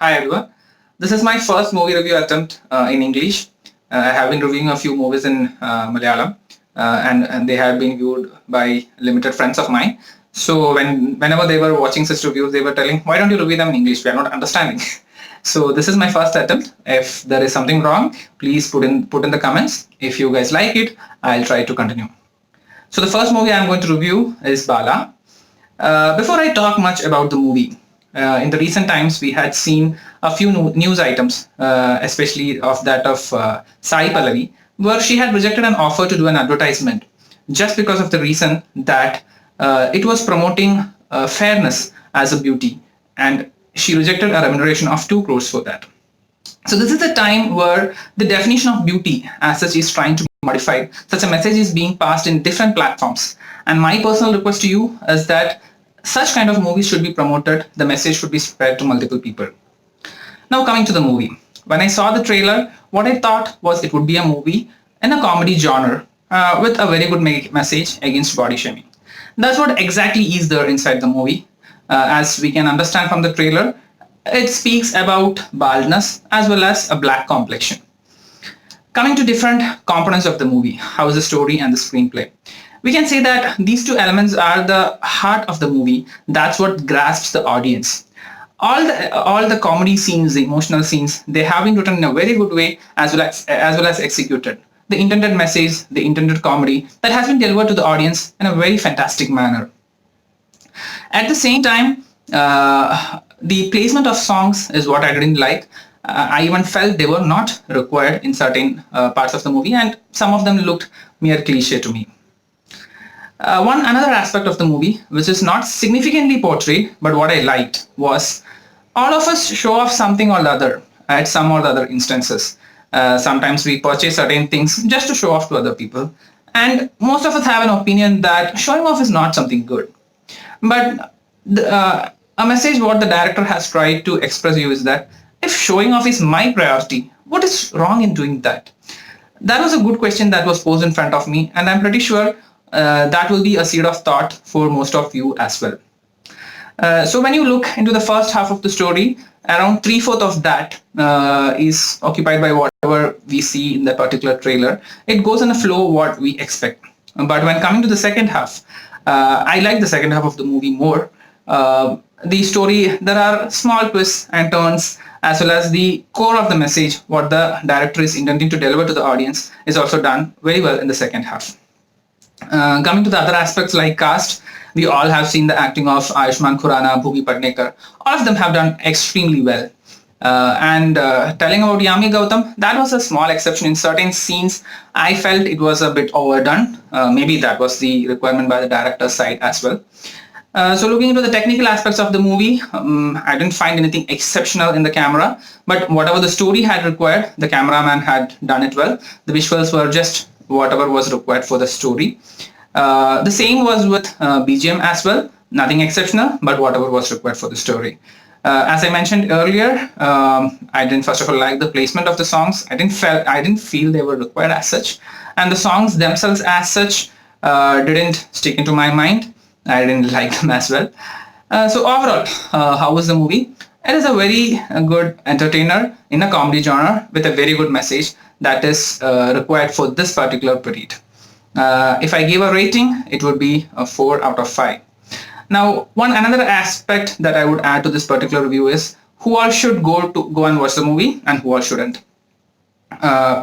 Hi everyone. This is my first movie review attempt in English. I have been reviewing a few movies in Malayalam, and they have been viewed by limited friends of mine. So whenever they were watching such reviews, they were telling, "Why don't you review them in English? We are not understanding." So this is my first attempt. If there is something wrong, please put in the comments. If you guys like it, I'll try to continue. So the first movie I'm going to review is Bala. Before I talk much about the movie, in the recent times we had seen a few news items, especially of that of Sai Pallavi, where she had rejected an offer to do an advertisement just because of the reason that it was promoting fairness as a beauty, and she rejected a remuneration of 2 crores for that. So this is a time where the definition of beauty as such is trying to be modified. Such a message is being passed in different platforms. And my personal request to you is that such kind of movies should be promoted. The message should be spread to multiple people. Now coming to the movie. When I saw the trailer, what I thought was it would be a movie in a comedy genre with a very good message against body shaming. That's what exactly is there inside the movie. As we can understand from the trailer, it speaks about baldness as well as a black complexion. Coming to different components of the movie, how is the story and the screenplay? We can say that these two elements are the heart of the movie. That's what grasps the audience. All the comedy scenes, the emotional scenes, they have been written in a very good way as well as executed. The intended message, the intended comedy that has been delivered to the audience in a very fantastic manner. At the same time, the placement of songs is what I didn't like. I even felt they were not required in certain parts of the movie, and some of them looked mere cliche to me. One another aspect of the movie, which is not significantly portrayed, but what I liked was all of us show off something or the other at some or the other instances. Sometimes we purchase certain things just to show off to other people, and most of us have an opinion that showing off is not something good. But a message what the director has tried to express you is that if showing off is my priority, what is wrong in doing that? That was a good question that was posed in front of me, and I'm pretty sure that will be a seed of thought for most of you as well. So when you look into the first half of the story, around 3/4 of that is occupied by whatever we see in the particular trailer. It goes in a flow what we expect. But when coming to the second half, I like the second half of the movie more. The story, there are small twists and turns, as well as the core of the message, what the director is intending to deliver to the audience, is also done very well in the second half. Coming to the other aspects like cast, we all have seen the acting of Ayushmann Khurrana, Bhumi Padnekar. All of them have done extremely well. Telling about Yami Gautam, that was a small exception. In certain scenes, I felt it was a bit overdone. Maybe that was the requirement by the director's side as well. So looking into the technical aspects of the movie, I didn't find anything exceptional in the camera, but whatever the story had required, the cameraman had done it well. The visuals were just whatever was required for the story. The same was with BGM as well. Nothing exceptional, but whatever was required for the story. As I mentioned earlier, I didn't first of all like the placement of the songs. I didn't feel they were required as such, and the songs themselves as such didn't stick into my mind. I didn't like them as well. So overall, how was the movie? It is a very good entertainer in a comedy genre with a very good message that is required for this particular period. If I give a rating, it would be a 4 out of 5. Now, another aspect that I would add to this particular review is who all should go and watch the movie and who all shouldn't.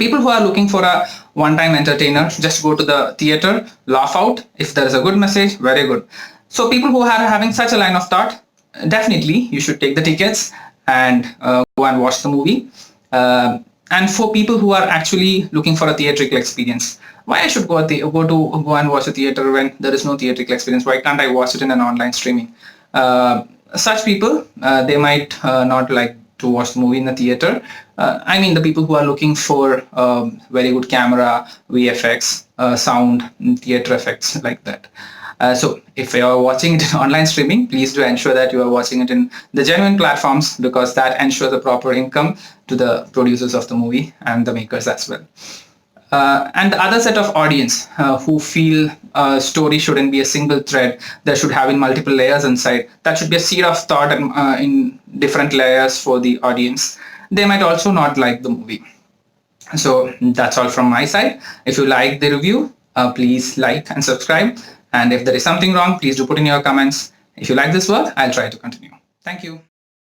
People who are looking for a one-time entertainer, just go to the theater, laugh out. If there is a good message, very good. So people who are having such a line of thought, definitely you should take the tickets and go and watch the movie. And for people who are actually looking for a theatrical experience, why I should go and watch a theater when there is no theatrical experience? Why can't I watch it in an online streaming? Such people, they might not like to watch the movie in the theater. I mean the people who are looking for very good camera, VFX, sound, theater effects like that. So if you are watching it in online streaming, please do ensure that you are watching it in the genuine platforms, because that ensures the proper income to the producers of the movie and the makers as well. And the other set of audience who feel a story shouldn't be a single thread, there should have been multiple layers inside. That should be a seed of thought and, in different layers for the audience. They might also not like the movie. So that's all from my side. If you like the review, please like and subscribe. And if there is something wrong, please do put in your comments. If you like this work, I'll try to continue. Thank you.